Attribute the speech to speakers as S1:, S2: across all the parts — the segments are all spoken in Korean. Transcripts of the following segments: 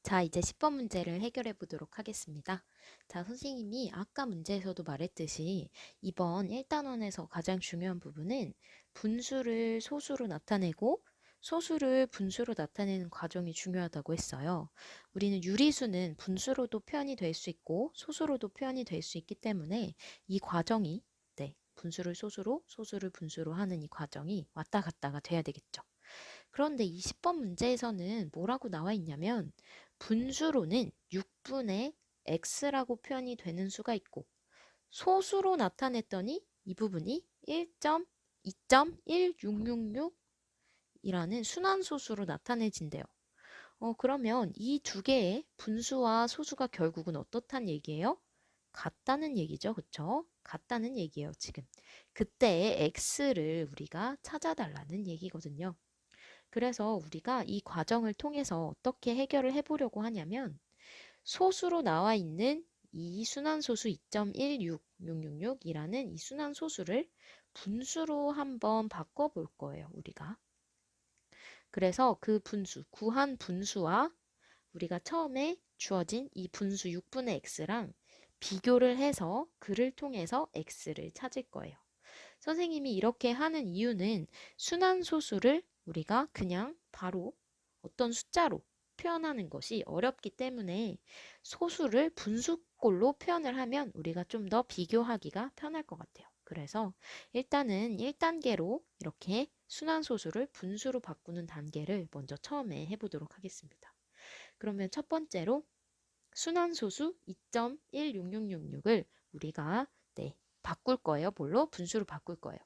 S1: 자, 이제 10번 문제를 해결해 보도록 하겠습니다. 자, 선생님이 아까 문제에서도 말했듯이 이번 1단원에서 가장 중요한 부분은 분수를 소수로 나타내고 소수를 분수로 나타내는 과정이 중요하다고 했어요. 우리는 유리수는 분수로도 표현이 될 수 있고 소수로도 표현이 될 수 있기 때문에 이 과정이 분수를 소수로, 소수를 분수로 하는 이 과정이 왔다 갔다가 돼야 되겠죠. 그런데 20번 문제에서는 뭐라고 나와 있냐면 분수로는 6분의 x라고 표현이 되는 수가 있고 소수로 나타냈더니 이 부분이 1.2.1666이라는 순환소수로 나타내진대요. 그러면 이 두 개의 분수와 소수가 결국은 어떻단 얘기예요? 같다는 얘기죠. 그쵸? 같다는 얘기예요, 지금. 그때의 x를 우리가 찾아달라는 얘기거든요. 그래서 우리가 이 과정을 통해서 어떻게 해결을 해보려고 하냐면 소수로 나와 있는 이 순환소수 2.16666이라는 이 순환소수를 분수로 한번 바꿔볼 거예요, 우리가. 그래서 그 분수, 구한 분수와 우리가 처음에 주어진 이 분수 6분의 x랑 비교를 해서 그를 통해서 x를 찾을 거예요. 선생님이 이렇게 하는 이유는 순환소수를 우리가 그냥 바로 어떤 숫자로 표현하는 것이 어렵기 때문에 소수를 분수꼴로 표현을 하면 우리가 좀 더 비교하기가 편할 것 같아요. 그래서 일단은 1단계로 이렇게 순환소수를 분수로 바꾸는 단계를 먼저 처음에 해보도록 하겠습니다. 그러면 첫 번째로 순환소수 2.16666을 우리가 바꿀 거예요. 뭘로? 분수로 바꿀 거예요.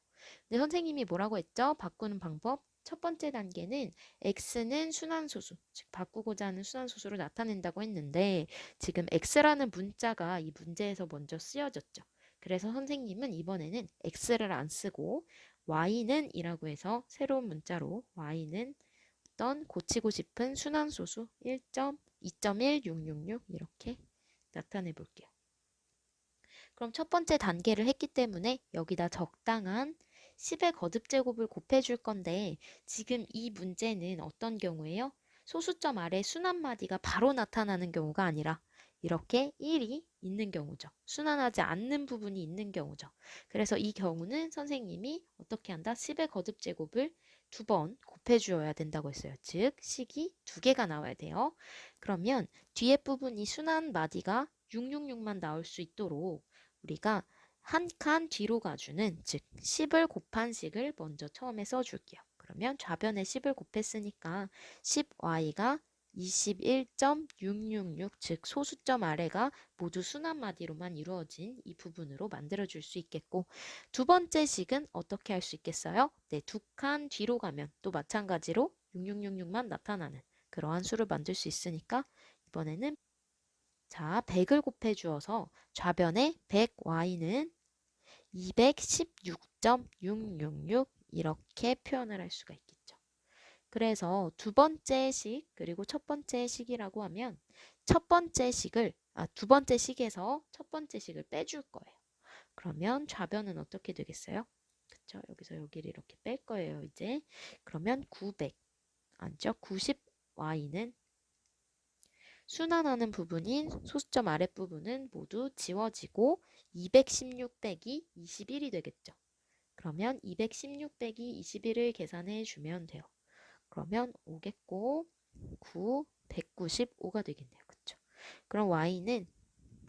S1: 근데 선생님이 뭐라고 했죠? 바꾸는 방법. 첫 번째 단계는 x는 순환소수, 즉 바꾸고자 하는 순환소수로 나타낸다고 했는데 지금 x라는 문자가 이 문제에서 먼저 쓰여졌죠. 그래서 선생님은 이번에는 x를 안 쓰고 y는 이라고 해서 새로운 문자로 y는 어떤 고치고 싶은 순환소수 2.1666 이렇게 나타내 볼게요. 그럼 첫 번째 단계를 했기 때문에 여기다 적당한 10의 거듭제곱을 곱해줄 건데 지금 이 문제는 어떤 경우예요? 소수점 아래 순환마디가 바로 나타나는 경우가 아니라 이렇게 1이 있는 경우죠. 순환하지 않는 부분이 있는 경우죠. 그래서 이 경우는 선생님이 어떻게 한다? 10의 거듭제곱을 두 번 곱해주어야 된다고 했어요. 즉, 식이 두 개가 나와야 돼요. 그러면 뒤에 부분이 순환마디가 666만 나올 수 있도록 우리가 한 칸 뒤로 가주는 즉 10을 곱한 식을 먼저 처음에 써줄게요. 그러면 좌변에 10을 곱했으니까 10y가 21.666 즉 소수점 아래가 모두 순환마디로만 이루어진 이 부분으로 만들어줄 수 있겠고 두 번째 식은 어떻게 할 수 있겠어요? 네, 두 칸 뒤로 가면 또 마찬가지로 6666만 나타나는 그러한 수를 만들 수 있으니까 이번에는 자, 100을 곱해 주어서 좌변에 100y는 216.666 이렇게 표현을 할 수가 있겠죠. 그래서 두 번째 식 그리고 첫 번째 식이라고 하면 두 번째 식에서 첫 번째 식을 빼줄 거예요. 그러면 좌변은 어떻게 되겠어요? 그쵸? 여기서 여기를 이렇게 뺄 거예요, 이제. 그러면 900 아니죠? 90y는 순환하는 부분인 소수점 아랫부분은 모두 지워지고 216 빼기 21이 되겠죠. 그러면 216 빼기 21을 계산해 주면 돼요. 그러면 5겠고 9, 195가 되겠네요. 그쵸? 그럼 y는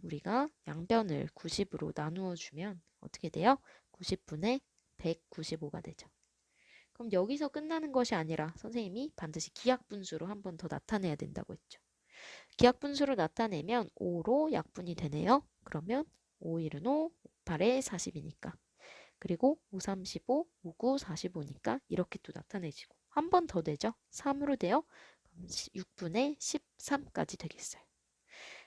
S1: 우리가 양변을 90으로 나누어 주면 어떻게 돼요? 90분의 195가 되죠. 그럼 여기서 끝나는 것이 아니라 선생님이 반드시 기하분수로 한 번 더 나타내야 된다고 했죠. 기하분수로 나타내면 5로 약분이 되네요. 그러면 5, 1은 5, 8에 40이니까. 그리고 5, 35, 5, 9, 45니까 이렇게 또 나타내지고. 한 번 더 되죠? 3으로 돼요? 그럼 6분의 13까지 되겠어요.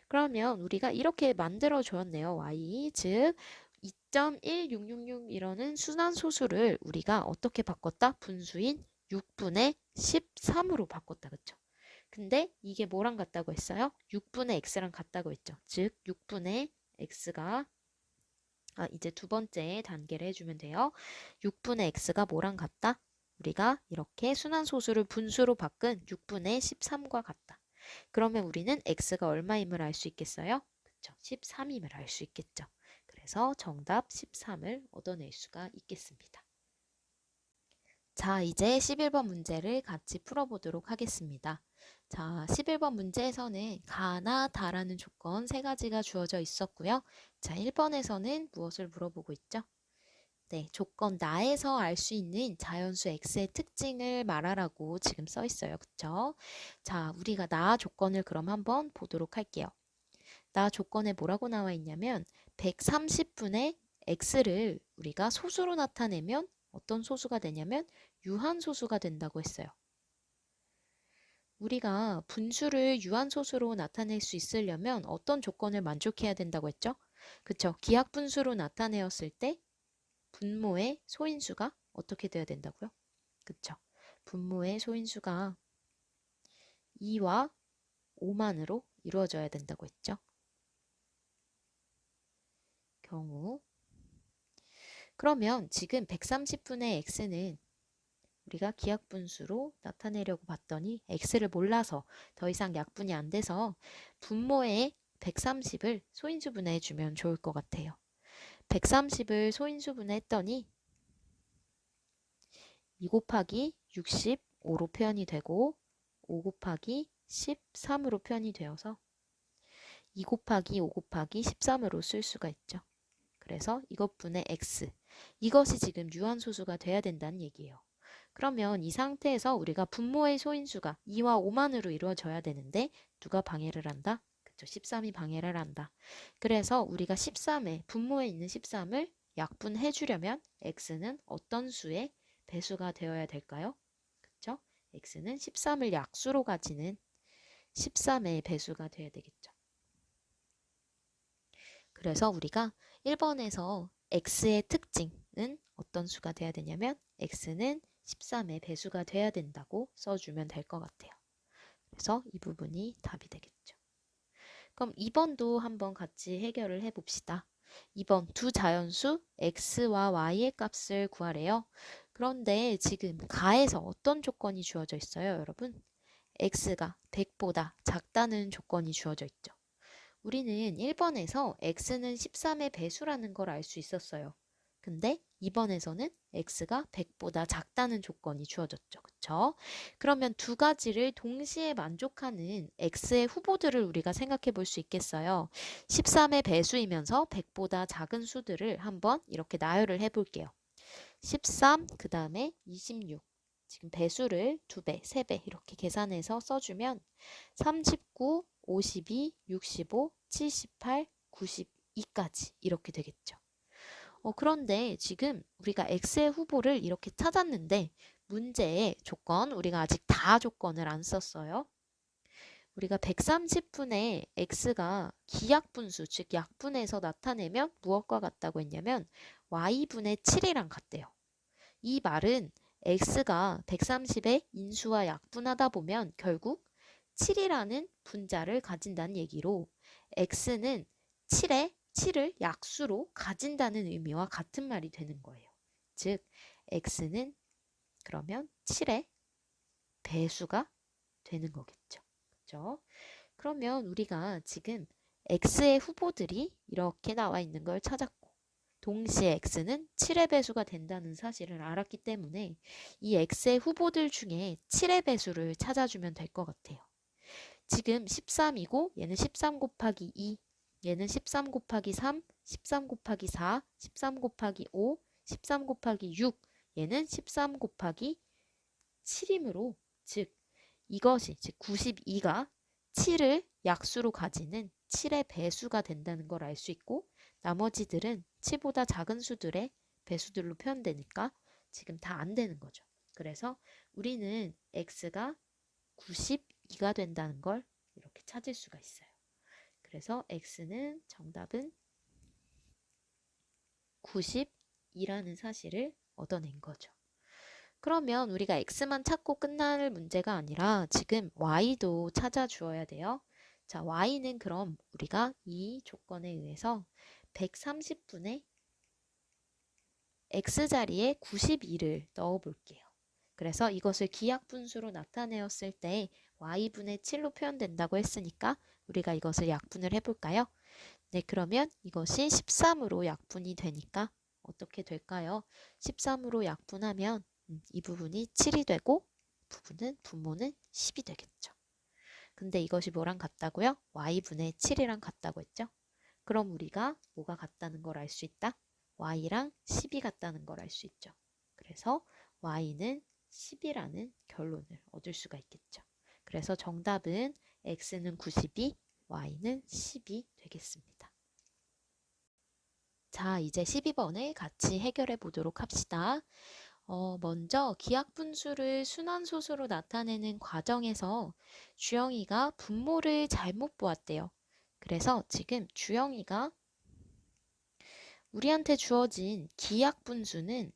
S1: 그러면 우리가 이렇게 만들어 주었네요. y 즉 2.1666 이라는 순환소수를 우리가 어떻게 바꿨다? 분수인 6분의 13으로 바꿨다. 그쵸? 근데 이게 뭐랑 같다고 했어요? 6분의 x랑 같다고 했죠. 즉 6분의 x가 이제 두 번째 단계를 해주면 돼요. 6분의 x가 뭐랑 같다? 우리가 이렇게 순환소수를 분수로 바꾼 6분의 13과 같다. 그러면 우리는 x가 얼마임을 알 수 있겠어요? 그쵸? 13임을 알 수 있겠죠. 그래서 정답 13을 얻어낼 수가 있겠습니다. 자, 이제 11번 문제를 같이 풀어보도록 하겠습니다. 자, 11번 문제에서는 가나 다라는 조건 세 가지가 주어져 있었고요. 자, 1번에서는 무엇을 물어보고 있죠? 네, 조건 나에서 알 수 있는 자연수 x의 특징을 말하라고 지금 써 있어요. 그쵸? 자, 우리가 나 조건을 그럼 한번 보도록 할게요. 나 조건에 뭐라고 나와 있냐면 130분의 x를 우리가 소수로 나타내면 어떤 소수가 되냐면 유한소수가 된다고 했어요. 우리가 분수를 유한소수로 나타낼 수 있으려면 어떤 조건을 만족해야 된다고 했죠? 그쵸? 기하분수로 나타내었을 때 분모의 소인수가 어떻게 돼야 된다고요? 그쵸? 분모의 소인수가 2와 5만으로 이루어져야 된다고 했죠? 경우 그러면 지금 130분의 x는 우리가 기하분수로 나타내려고 봤더니 x를 몰라서 더 이상 약분이 안 돼서 분모의 130을 소인수분해 주면 좋을 것 같아요. 130을 소인수분해 했더니 2 곱하기 65로 표현이 되고 5 곱하기 13으로 표현이 되어서 2 곱하기 5 곱하기 13으로 쓸 수가 있죠. 그래서 이것분의 x 이것이 지금 유한소수가 돼야 된다는 얘기예요. 그러면 이 상태에서 우리가 분모의 소인수가 2와 5만으로 이루어져야 되는데 누가 방해를 한다? 그쵸, 13이 방해를 한다. 그래서 우리가 13에 분모에 있는 13을 약분해 주려면 x는 어떤 수의 배수가 되어야 될까요? 그쵸? x는 13을 약수로 가지는 13의 배수가 되어야 되겠죠. 그래서 우리가 1번에서 x의 특징은 어떤 수가 돼야 되냐면 x는 13의 배수가 돼야 된다고 써주면 될 것 같아요. 그래서 이 부분이 답이 되겠죠. 그럼 2번도 한번 같이 해결을 해봅시다. 2번 두 자연수 x와 y의 값을 구하래요. 그런데 지금 가에서 어떤 조건이 주어져 있어요, 여러분? x가 100보다 작다는 조건이 주어져 있죠. 우리는 1번에서 x는 13의 배수라는 걸 알 수 있었어요. 근데 2번에서는 x가 100보다 작다는 조건이 주어졌죠. 그쵸? 그러면 두 가지를 동시에 만족하는 x의 후보들을 우리가 생각해 볼 수 있겠어요. 13의 배수이면서 100보다 작은 수들을 한번 이렇게 나열을 해 볼게요. 13, 그 다음에 26. 지금 배수를 2배, 3배 이렇게 계산해서 써주면 39, 52, 65, 78, 92까지 이렇게 되겠죠. 그런데 지금 우리가 x의 후보를 이렇게 찾았는데 문제의 조건, 우리가 아직 다 조건을 안 썼어요. 우리가 130분의 x가 기약분수, 즉 약분해서 나타내면 무엇과 같다고 했냐면 y분의 7이랑 같대요. 이 말은 x가 130의 인수와 약분하다 보면 결국 7이라는 분자를 가진다는 얘기로 x는 7을 약수로 가진다는 의미와 같은 말이 되는 거예요. 즉 x는 그러면 7의 배수가 되는 거겠죠. 그렇죠? 그러면 우리가 지금 x의 후보들이 이렇게 나와 있는 걸 찾았고 동시에 x는 7의 배수가 된다는 사실을 알았기 때문에 이 x의 후보들 중에 7의 배수를 찾아주면 될 것 같아요. 지금 13이고 얘는 13 곱하기 2, 얘는 13 곱하기 3, 13 곱하기 4, 13 곱하기 5, 13 곱하기 6, 얘는 13 곱하기 7이므로 즉 이것이 즉 92가 7을 약수로 가지는 7의 배수가 된다는 걸 알 수 있고 나머지들은 7보다 작은 수들의 배수들로 표현되니까 지금 다 안 되는 거죠. 그래서 우리는 x가 92가 된다는 걸 이렇게 찾을 수가 있어요. 그래서 x는 정답은 92라는 사실을 얻어낸 거죠. 그러면 우리가 x만 찾고 끝날 문제가 아니라 지금 y도 찾아주어야 돼요. 자, y는 그럼 우리가 이 조건에 의해서 130분의 x자리에 92를 넣어 볼게요. 그래서 이것을 기하분수로 나타내었을 때 y분의 7로 표현된다고 했으니까 우리가 이것을 약분을 해볼까요? 네, 그러면 이것이 13으로 약분이 되니까 어떻게 될까요? 13으로 약분하면 이 부분이 7이 되고 분모는 10이 되겠죠. 근데 이것이 뭐랑 같다고요? y분의 7이랑 같다고 했죠? 그럼 우리가 뭐가 같다는 걸 알 수 있다? y랑 10이 같다는 걸 알 수 있죠. 그래서 y는 10이라는 결론을 얻을 수가 있겠죠. 그래서 정답은 x는 92, y는 10이 되겠습니다. 자, 이제 12번을 같이 해결해 보도록 합시다. 먼저 기하분수를 순환소수로 나타내는 과정에서 주영이가 분모를 잘못 보았대요. 그래서 지금 주영이가 우리한테 주어진 기하분수는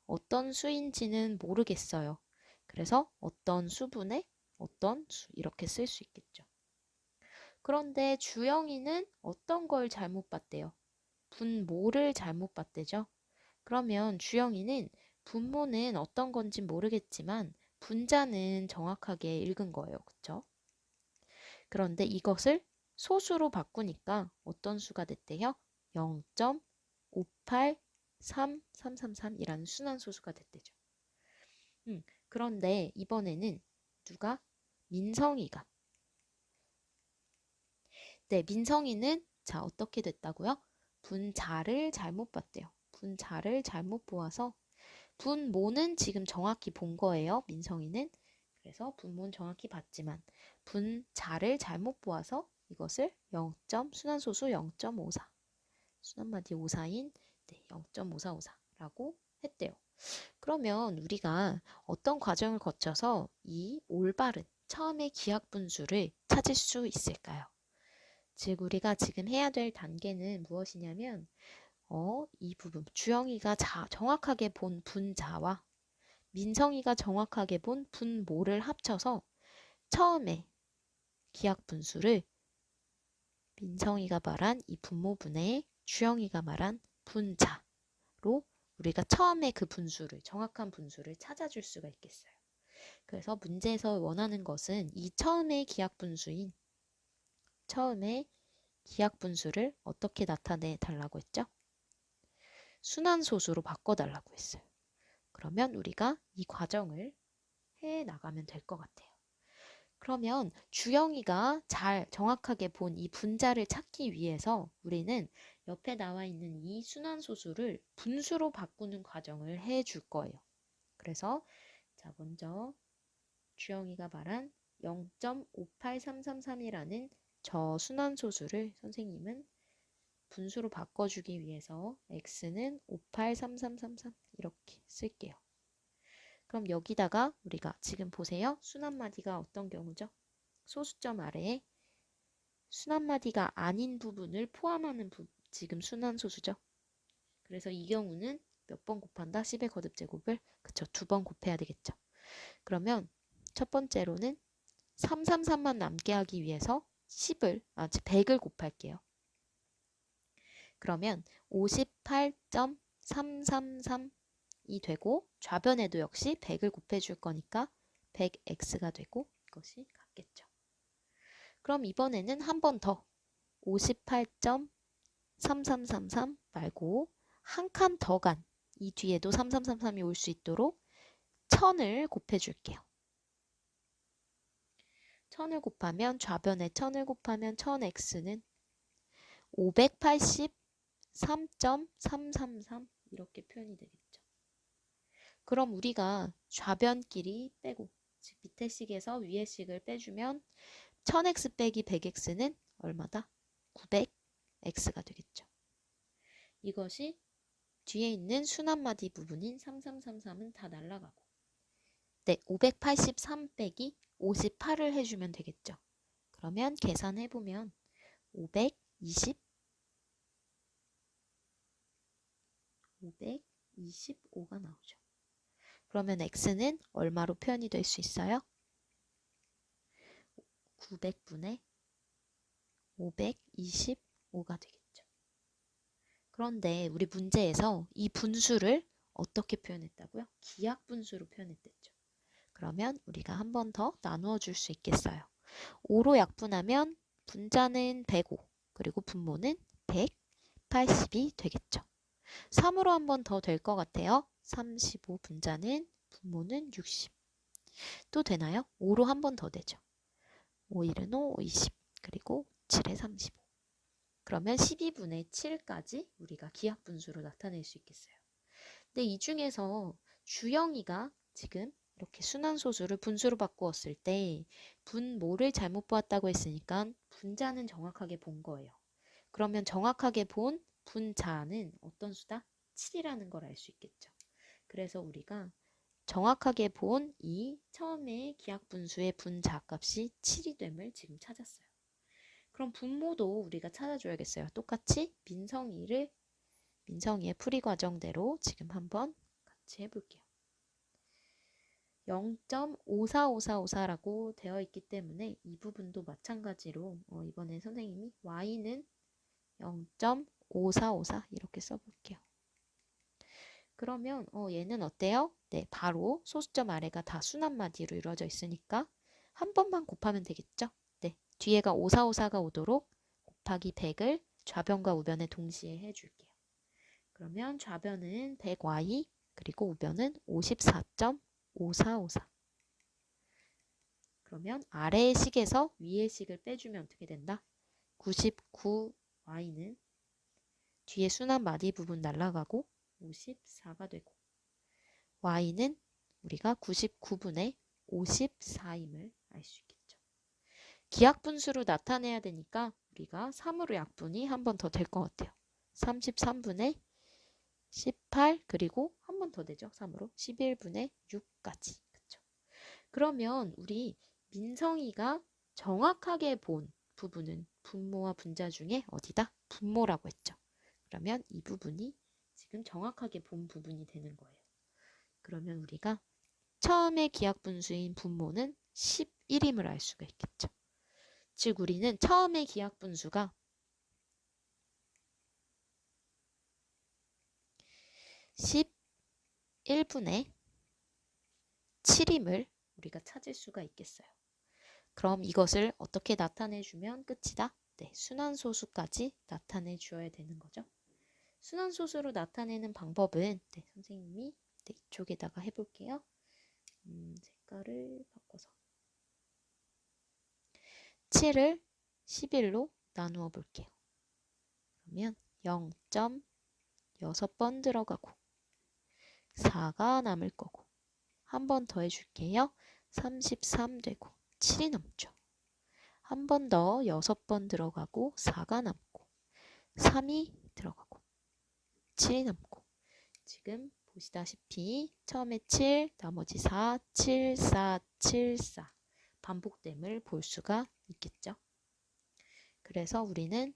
S1: 어떤 수인지는 모르겠어요. 그래서 어떤 수분에 어떤 수 이렇게 쓸 수 있겠죠. 그런데 주영이는 어떤 걸 잘못 봤대요? 분모를 잘못 봤대죠. 그러면 주영이는 분모는 어떤 건지 모르겠지만 분자는 정확하게 읽은 거예요. 그쵸? 그런데 이것을 소수로 바꾸니까 어떤 수가 됐대요? 0.583333이라는 순환소수가 됐대죠. 그런데 이번에는 누가? 민성이가. 네, 민성이는 자 어떻게 됐다고요? 분자를 잘못 봤대요. 분자를 잘못 보아서 분모는 지금 정확히 본 거예요. 민성이는. 그래서 분모는 정확히 봤지만 분자를 잘못 보아서 이것을 0. 순환소수 0.54 순환마디 54인 0.5454라고 했대요. 그러면 우리가 어떤 과정을 거쳐서 이 올바른 처음의 기하분수를 찾을 수 있을까요? 즉 우리가 지금 해야 될 단계는 무엇이냐면 이 부분 주영이가 정확하게 본 분자와 민성이가 정확하게 본 분모를 합쳐서 처음에 기하분수를 민성이가 말한 이 분모분의 주영이가 말한 분자로 우리가 처음에 그 분수를 정확한 분수를 찾아줄 수가 있겠어요. 그래서 문제에서 원하는 것은 이 처음의 기하분수인 처음에 기하분수를 어떻게 나타내 달라고 했죠? 순환소수로 바꿔달라고 했어요. 그러면 우리가 이 과정을 해 나가면 될 것 같아요. 그러면 주영이가 잘 정확하게 본 이 분자를 찾기 위해서 우리는 옆에 나와 있는 이 순환소수를 분수로 바꾸는 과정을 해줄 거예요. 그래서 자 먼저 주영이가 말한 0.58333이라는 저 순환소수를 선생님은 분수로 바꿔주기 위해서 x는 583333 이렇게 쓸게요. 그럼 여기다가 우리가 지금 보세요. 순환마디가 어떤 경우죠? 소수점 아래에 순환마디가 아닌 부분을 포함하는 지금 순환소수죠. 그래서 이 경우는 몇 번 곱한다? 10의 거듭제곱을 그쵸 2번 곱해야 되겠죠. 그러면 첫 번째로는 333만 남게 하기 위해서 100을 곱할게요. 그러면 58.333이 되고 좌변에도 역시 100을 곱해줄 거니까 100x가 되고 이것이 같겠죠. 그럼 이번에는 한 번 더 58.3333 말고 한 칸 더 간 이 뒤에도 3333이 올 수 있도록 1000을 곱해줄게요. 1000을 곱하면 좌변에 1000을 곱하면 1000x는 583.333 이렇게 표현이 되겠죠. 그럼 우리가 좌변끼리 빼고 즉 밑에 식에서 위에 식을 빼주면 1000x 빼기 100x는 얼마다? 900x가 되겠죠. 이것이 뒤에 있는 순환마디 부분인 3333은 다 날아가고 네, 583 빼기 58을 해주면 되겠죠. 그러면 계산해보면 525가 나오죠. 그러면 x는 얼마로 표현이 될 수 있어요? 900분의 525가 되겠죠. 그런데 우리 문제에서 이 분수를 어떻게 표현했다고요? 기하분수로 표현했댔죠. 그러면 우리가 한 번 더 나누어 줄 수 있겠어요. 5로 약분하면 분자는 105, 그리고 분모는 180이 되겠죠. 3으로 한 번 더 될 것 같아요. 35 분자는 분모는 60. 또 되나요? 5로 한 번 더 되죠. 5, 1은 5, 20, 그리고 7에 35. 그러면 12분의 7까지 우리가 기하분수로 나타낼 수 있겠어요. 근데 이 중에서 주영이가 지금 이렇게 순환소수를 분수로 바꾸었을 때 분모를 잘못 보았다고 했으니까 분자는 정확하게 본 거예요. 그러면 정확하게 본 분자는 어떤 수다? 7이라는 걸 알 수 있겠죠. 그래서 우리가 정확하게 본 이 처음에 기하분수의 분자값이 7이 됨을 지금 찾았어요. 그럼 분모도 우리가 찾아줘야겠어요. 똑같이 민성이의 풀이 과정대로 지금 한번 같이 해볼게요. 0.545454라고 되어 있기 때문에 이 부분도 마찬가지로 이번에 선생님이 y는 0.5454 이렇게 써볼게요. 그러면 얘는 어때요? 네, 바로 소수점 아래가 다 순환마디로 이루어져 있으니까 한 번만 곱하면 되겠죠? 네, 뒤에가 5454가 오도록 곱하기 100을 좌변과 우변에 동시에 해줄게요. 그러면 좌변은 100y 그리고 우변은 54.5454. 그러면 아래의 식에서 위의 식을 빼주면 어떻게 된다? 99y는 뒤에 순환 마디 부분 날아가고 54가 되고 y는 우리가 99분의 54임을 알 수 있겠죠. 기하분수로 나타내야 되니까 우리가 3으로 약분이 한 번 더 될 것 같아요. 33분의 18 그리고 한 번 더 되죠. 3으로 11분의 6까지. 그쵸? 그러면 우리 민성이가 정확하게 본 부분은 분모와 분자 중에 어디다? 분모라고 했죠. 그러면 이 부분이 지금 정확하게 본 부분이 되는 거예요. 그러면 우리가 처음에 기하분수인 분모는 11임을 알 수가 있겠죠. 즉 우리는 처음에 기하분수가 11분의 7임을 우리가 찾을 수가 있겠어요. 그럼 이것을 어떻게 나타내주면 끝이다? 네, 순환소수까지 나타내 주어야 되는 거죠. 순환소수로 나타내는 방법은 선생님이 이쪽에다가 해볼게요. 색깔을 바꿔서 7을 11로 나누어 볼게요. 그러면 0.6번 들어가고 4가 남을 거고 한 번 더 해줄게요. 33 되고 7이 넘죠. 한 번 더 6번 들어가고 4가 남고 3이 들어가고 7이 남고 지금 보시다시피 처음에 7, 나머지 4, 7, 4, 7, 4 반복됨을 볼 수가 있겠죠. 그래서 우리는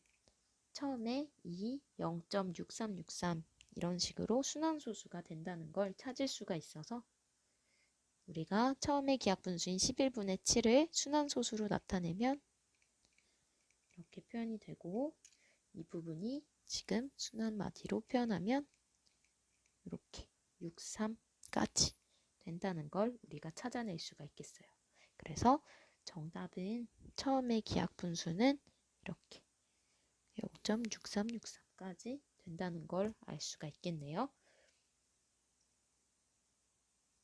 S1: 처음에 2, 0.6363 이런 식으로 순환소수가 된다는 걸 찾을 수가 있어서 우리가 처음에 기하분수인 11분의 7을 순환소수로 나타내면 이렇게 표현이 되고 이 부분이 지금 순환마디로 표현하면 이렇게 63까지 된다는 걸 우리가 찾아낼 수가 있겠어요. 그래서 정답은 처음에 기하분수는 이렇게 0.6363까지 된다는 걸 알 수가 있겠네요.